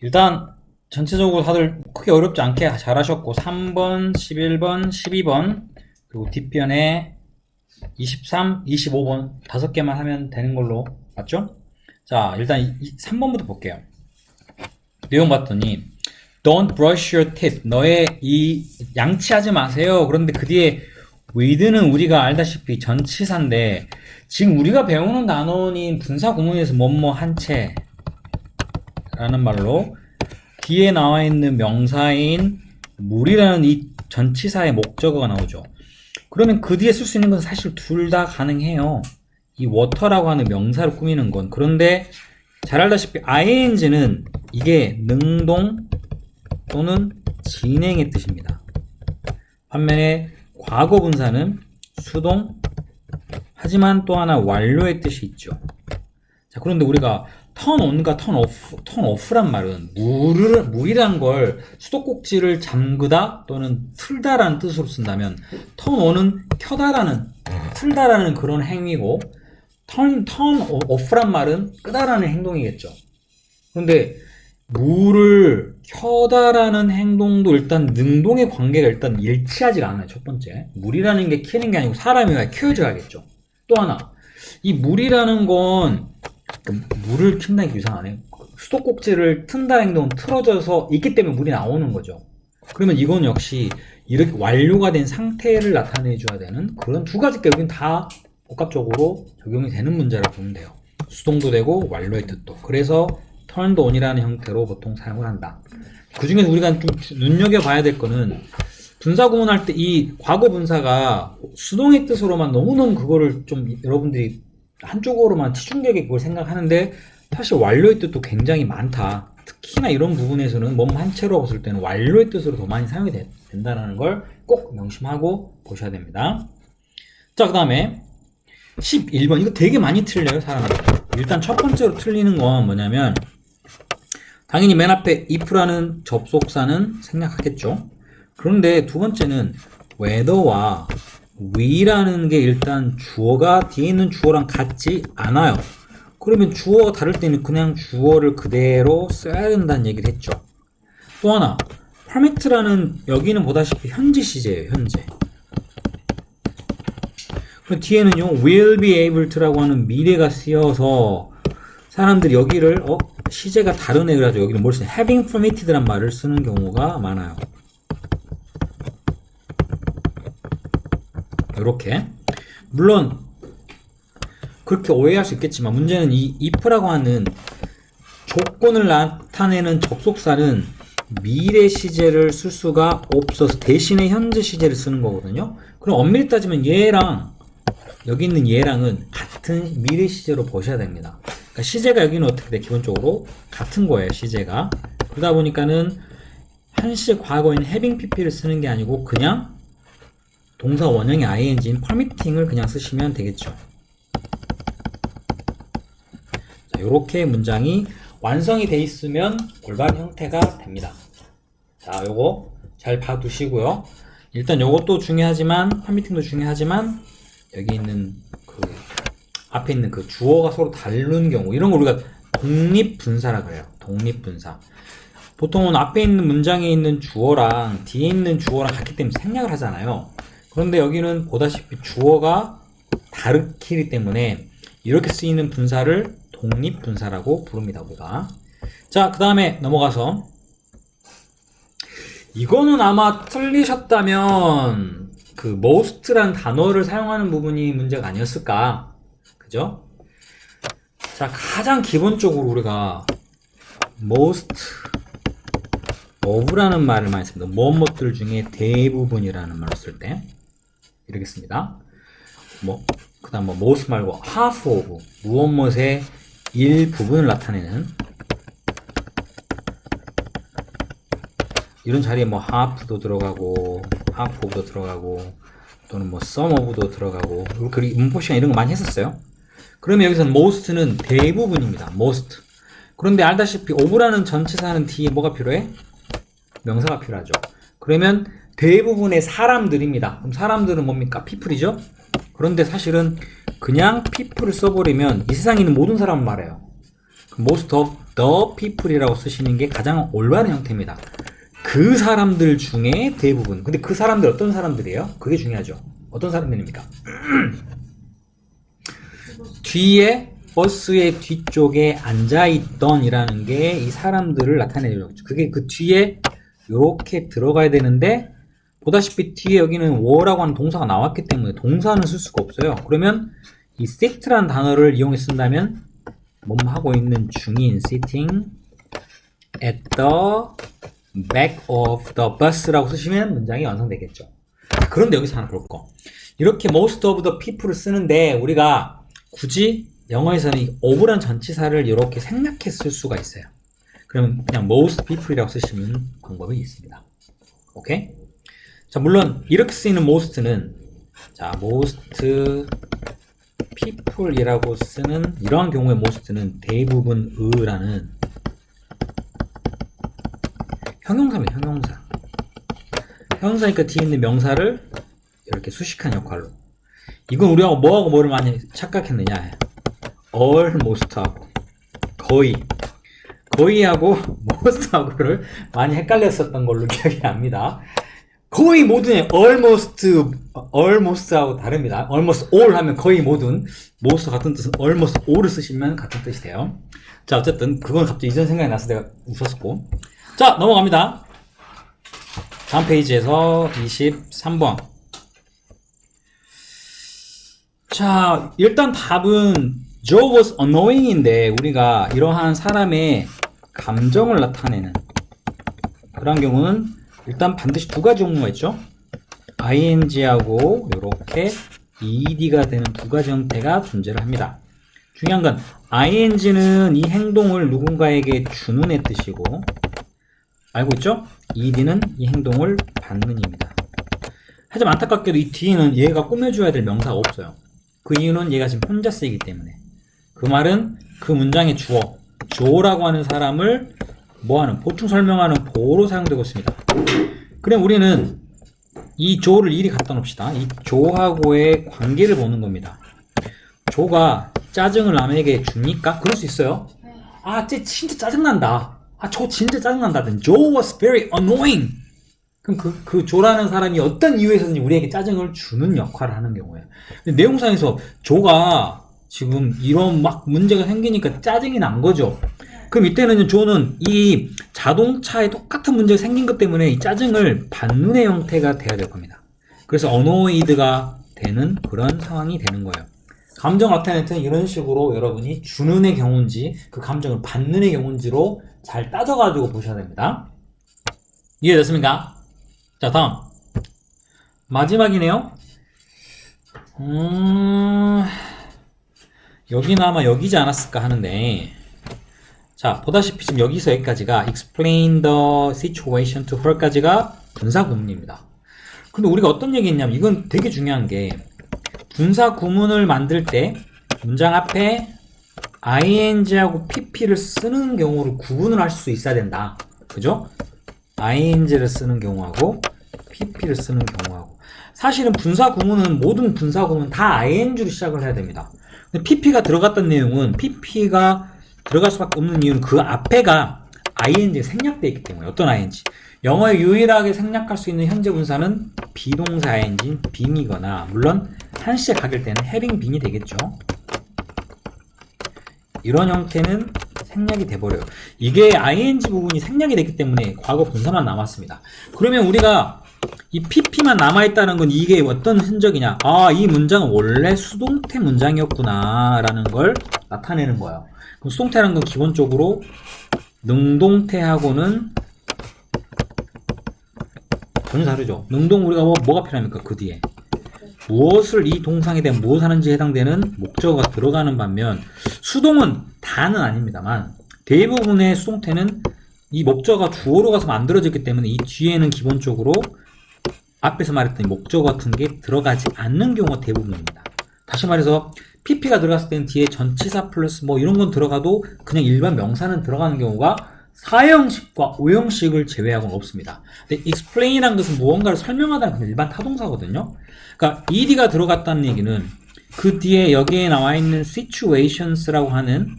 일단 전체적으로 다들 크게 어렵지 않게 잘하셨고 3번, 11번, 12번 그리고 뒷변에 23, 25번 다섯 개만 하면 되는 걸로 맞죠? 자, 일단 3번부터 볼게요. 내용 봤더니 Don't brush your teeth. 너의 이 양치하지 마세요. 그런데 그 뒤에 with는 우리가 알다시피 전치사인데 지금 우리가 배우는 단어인 분사 구문에서 뭐뭐 한 채 라는 말로 뒤에 나와 있는 명사인 물이라는 이 전치사의 목적어가 나오죠. 그러면 그 뒤에 쓸 수 있는 건 사실 둘 다 가능해요. 이 water라고 하는 명사를 꾸미는 건. 그런데 잘 알다시피 ing는 이게 능동 또는 진행의 뜻입니다. 반면에 과거 분사는 수동 하지만 또 하나 완료의 뜻이 있죠. 자, 그런데 우리가 turn on과 turn off란 말은 물이란 걸 수도꼭지를 잠그다 또는 틀다라는 뜻으로 쓴다면 turn on은 켜다라는 틀다라는 그런 행위고 turn off란 말은 끄다라는 행동이겠죠. 그런데 물을 켜다라는 행동도 일단 능동의 관계가 일단 일치하지가 않아요. 첫 번째 물이라는 게 켜는 게 아니고 사람이 켜져야겠죠. 또 하나 이 물이라는 건 물을 튼다는 게 이상하네. 수도꼭지를 튼다 행동은 틀어져서 있기 때문에 물이 나오는 거죠. 그러면 이건 역시 이렇게 완료가 된 상태를 나타내 줘야 되는 그런 두 가지 게 여기는 다 복합적으로 적용이 되는 문제라고 보면 돼요. 수동도 되고 완료의 뜻도. 그래서 turned on이라는 형태로 보통 사용을 한다. 그 중에서 우리가 좀 눈여겨봐야 될 거는 분사 구문할 때 이 과거 분사가 수동의 뜻으로만 너무너무 그거를 좀 여러분들이 한쪽으로만 치중되게 그걸 생각하는데 사실 완료의 뜻도 굉장히 많다. 특히나 이런 부분에서는 몸 한 채로 봤을 때는 완료의 뜻으로 더 많이 사용이 된다는 걸 꼭 명심하고 보셔야 됩니다. 자, 그 다음에 11번. 이거 되게 많이 틀려요, 사람들. 일단 첫 번째로 틀리는 건 뭐냐면 당연히 맨 앞에 if라는 접속사는 생략하겠죠. 그런데 두 번째는 whether와 we라는 게 일단 주어가 뒤에 있는 주어랑 같지 않아요. 그러면 주어가 다를 때는 그냥 주어를 그대로 써야 된다는 얘기를 했죠. 또 하나 permit라는 여기는 보다시피 현재 시제예요. 현재. 그리고 뒤에는요 will be able to라고 하는 미래가 쓰여서 사람들이 여기를 시제가 다른 애라서 여기는 뭘 쓰냐 having permitted란 말을 쓰는 경우가 많아요. 이렇게 물론 그렇게 오해할 수 있겠지만 문제는 이 if라고 하는 조건을 나타내는 접속사는 미래 시제를 쓸 수가 없어서 대신에 현재 시제를 쓰는 거거든요. 그럼 엄밀히 따지면 얘랑 여기 있는 얘랑은 같은 미래 시제로 보셔야 됩니다. 그러니까 시제가 여기는 어떻게 돼? 기본적으로 같은 거예요. 시제가. 그러다 보니까는 한 시제 과거에는 having pp를 쓰는 게 아니고 그냥 동사 원형의 ing인 permitting을 그냥 쓰시면 되겠죠. 자, 이렇게 문장이 완성이 돼 있으면 올바른 형태가 됩니다. 자, 요거 잘 봐두시고요. 일단 요것도 중요하지만 permitting도 중요하지만 여기 있는 그 앞에 있는 그 주어가 서로 다른 경우 이런 걸 우리가 독립분사라 그래요. 독립분사. 보통은 앞에 있는 문장에 있는 주어랑 뒤에 있는 주어랑 같기 때문에 생략을 하잖아요. 그런데 여기는 보다시피 주어가 다르기 때문에 이렇게 쓰이는 분사를 독립분사라고 부릅니다. 우리가. 자, 그 다음에 넘어가서 이거는 아마 틀리셨다면 그 most라는 단어를 사용하는 부분이 문제가 아니었을까. 그죠? 자, 가장 기본적으로 우리가 most of라는 말을 많이 씁니다. 무엇들 중에 대부분이라는 말을 쓸 때 이렇게 씁니다. 그 다음 most 말고 half of 무엇의 일부분을 나타내는 이런 자리에 half도 들어가고 half of도 들어가고 또는 some of도 들어가고 그리고 문법 시간 이런 거 많이 했었어요. 그러면 여기서는 most는 대부분입니다. most. 그런데 알다시피 of라는 전치사는 뒤에 뭐가 필요해? 명사가 필요하죠. 그러면 대부분의 사람들입니다. 그럼 사람들은 뭡니까? people이죠? 그런데 사실은 그냥 people을 써버리면 이 세상에 있는 모든 사람을 말해요. most of the people이라고 쓰시는 게 가장 올바른 형태입니다. 그 사람들 중에 대부분. 근데 그 사람들 어떤 사람들이에요? 그게 중요하죠. 어떤 사람들입니까? 뒤에 버스의 뒤쪽에 앉아있던 이라는 게 이 사람들을 나타내죠. 그게 그 뒤에 이렇게 들어가야 되는데 보다시피 뒤에 여기는 were라고 하는 동사가 나왔기 때문에 동사는 쓸 수가 없어요. 그러면 이 sit라는 단어를 이용해 쓴다면 뭐뭐 하고 있는 중인 sitting at the back of the bus라고 쓰시면 문장이 완성되겠죠. 그런데 여기서 하나 볼 거. 이렇게 most of the people을 쓰는데 우리가 굳이 영어에서는 이 of란 전치사를 이렇게 생략해 쓸 수가 있어요. 그러면 그냥 most people이라고 쓰시면 방법이 있습니다. 오케이? 자, 물론 이렇게 쓰이는 most는 자, most people이라고 쓰는 이러한 경우의 most는 대부분 의라는 형용사입니다. 형용사. 형용사니까 뒤에 있는 명사를 이렇게 수식한 역할로. 이건 우리하고 뭐하고 뭐를 많이 착각했느냐. almost하고 거의하고 most하고를 많이 헷갈렸었던 걸로 기억이 납니다. 거의 모든 almost하고 다릅니다. almost all 하면 거의 모든, most 같은 뜻은 almost all을 쓰시면 같은 뜻이 돼요. 자, 어쨌든 그건 갑자기 이전 생각이 나서 내가 웃었고. 자, 넘어갑니다. 다음 페이지에서 23번. 자, 일단 답은 Joe was annoying인데 우리가 이러한 사람의 감정을 나타내는 그런 경우는 일단 반드시 두 가지 종류가 있죠. ing하고 이렇게 ed가 되는 두 가지 형태가 존재를 합니다. 중요한 건 ing는 이 행동을 누군가에게 주는 애 뜻이고 알고 있죠? ed는 이 행동을 받는 입니다. 하지만 안타깝게도 이 뒤에는 얘가 꾸며줘야 될 명사가 없어요. 그 이유는 얘가 지금 혼자 쓰이기 때문에. 그 말은 그 문장의 주어 조라고 하는 사람을 뭐하는 보충 설명하는 보로 사용되고 있습니다. 그럼 우리는 이 조를 이리 갖다 놓읍시다. 이 조하고의 관계를 보는 겁니다. 조가 짜증을 남에게 줍니까? 그럴 수 있어요. 아, 쟤 진짜 짜증난다. 아, 저 진짜 짜증난다. Joe was very annoying. 그럼 그 조라는 사람이 어떤 이유에서든지 우리에게 짜증을 주는 역할을 하는 경우예요. 근데 내용상에서 조가 지금 이런 막 문제가 생기니까 짜증이 난 거죠. 그럼 이때는 조는 이 자동차에 똑같은 문제가 생긴 것 때문에 이 짜증을 받는 의 형태가 돼야 될 겁니다. 그래서 annoyed가 되는 그런 상황이 되는 거예요. 감정 나타낼 이런 식으로 여러분이 주는 의 경우인지 그 감정을 받는 의 경우인지로 잘 따져가지고 보셔야 됩니다. 이해됐습니까? 자, 다음 마지막이네요. 여기는 아마 여기지 않았을까 하는데 자, 보다시피 지금 여기서 여기까지가 explain the situation to her까지가 분사 구문입니다. 근데 우리가 어떤 얘기 했냐면 이건 되게 중요한 게 분사 구문을 만들 때 문장 앞에 ing하고 pp를 쓰는 경우를 구분을 할 수 있어야 된다. 그죠? ing를 쓰는 경우하고 pp를 쓰는 경우하고 사실은 분사 구문은 모든 분사 구문은 다 ing로 시작을 해야 됩니다. 근데 pp가 들어갔던 내용은 pp가 들어갈 수밖에 없는 이유는 그 앞에가 ing에 생략되어 있기 때문에. 어떤 ing? 영어에 유일하게 생략할 수 있는 현재 분사는 비동사 ing인 being이거나 물론 한시에 가길 때는 having been이 되겠죠. 이런 형태는 생략이 돼버려요. 이게 ing 부분이 생략이 됐기 때문에 과거 분사만 남았습니다. 그러면 우리가 이 pp만 남아있다는 건 이게 어떤 흔적이냐? 아, 이 문장은 원래 수동태 문장이었구나 라는 걸 나타내는 거예요. 그럼 수동태라는 건 기본적으로 능동태하고는 전혀 다르죠. 능동 우리가 뭐가 필요합니까? 그 뒤에 무엇을 이 동상에 대한 무엇 하는지에 해당되는 목적어가 들어가는 반면 수동은 다는 아닙니다만 대부분의 수동태는 이 목적어가 주어로 가서 만들어졌기 때문에 이 뒤에는 기본적으로 앞에서 말했던 목적어 같은 게 들어가지 않는 경우가 대부분입니다. 다시 말해서 pp가 들어갔을 때는 뒤에 전치사 플러스 뭐 이런 건 들어가도 그냥 일반 명사는 들어가는 경우가 4형식과 5형식을 제외하고는 없습니다. 근데 explain이라는 것은 무언가를 설명하다는 일반 타동사거든요. 그러니까 ed가 들어갔다는 얘기는 그 뒤에 여기에 나와 있는 situations라고 하는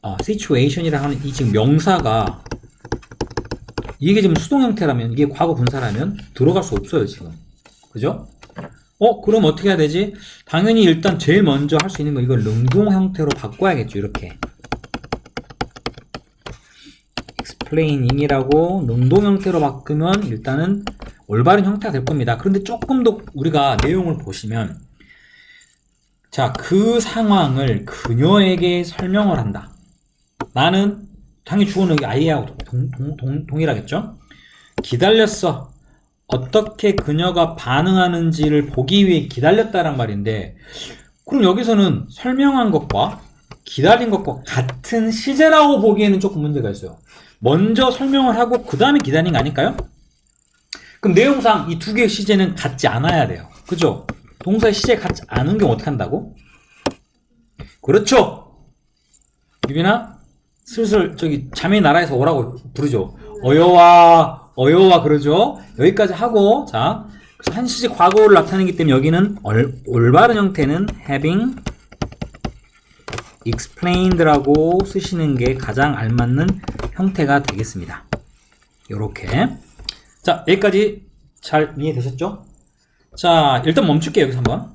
situation이라 하는 이 지금 명사가 이게 지금 수동 형태라면, 이게 과거 분사라면 들어갈 수 없어요, 지금. 그죠? 그럼 어떻게 해야 되지? 당연히 일단 제일 먼저 할 수 있는 건 이걸 능동 형태로 바꿔야겠죠, 이렇게. explaining이라고 능동 형태로 바꾸면 일단은 올바른 형태가 될 겁니다. 그런데 조금 더 우리가 내용을 보시면, 자, 그 상황을 그녀에게 설명을 한다. 나는 당연히 주어는 여기 I하고 동일하겠죠? 기다렸어. 어떻게 그녀가 반응하는지를 보기 위해 기다렸다란 말인데, 그럼 여기서는 설명한 것과 기다린 것과 같은 시제라고 보기에는 조금 문제가 있어요. 먼저 설명을 하고 그 다음에 기다린 거 아닐까요? 그럼 내용상 이 두 개의 시제는 같지 않아야 돼요. 그죠? 동사의 시제가 같지 않은 경우 어떻게 한다고? 그렇죠! 유빈아, 슬슬 저기 자매의 나라에서 오라고 부르죠. 어여와 그러죠. 여기까지 하고, 자, 그래서 한 시제 과거를 나타내기 때문에 여기는 올바른 형태는 having explained라고 쓰시는 게 가장 알맞는 형태가 되겠습니다. 요렇게. 자, 여기까지 잘 이해되셨죠? 자, 일단 멈출게요, 여기서 한번.